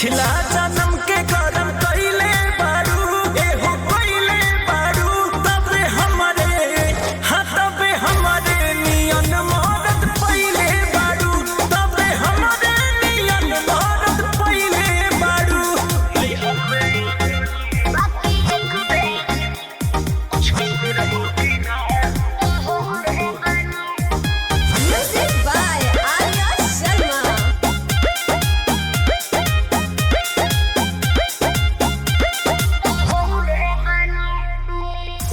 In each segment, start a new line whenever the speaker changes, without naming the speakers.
पिछला जन्म के करम कइले बारू एहो कइले बारू तबे हमरे हाँ तबे हमरे नियन मरद पइले बारू तबे हमरे नियन मरद पइले बारू।
Music by Arya Sharma.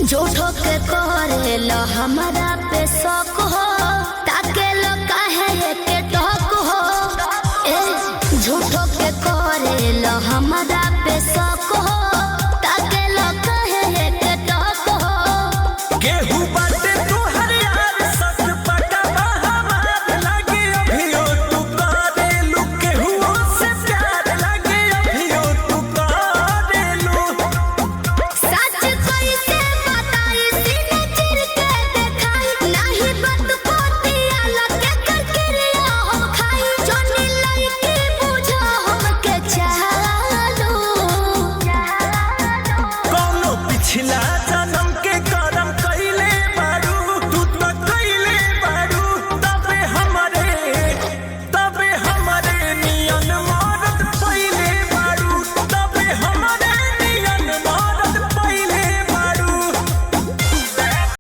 झूठो के करेला हमारा पे शौक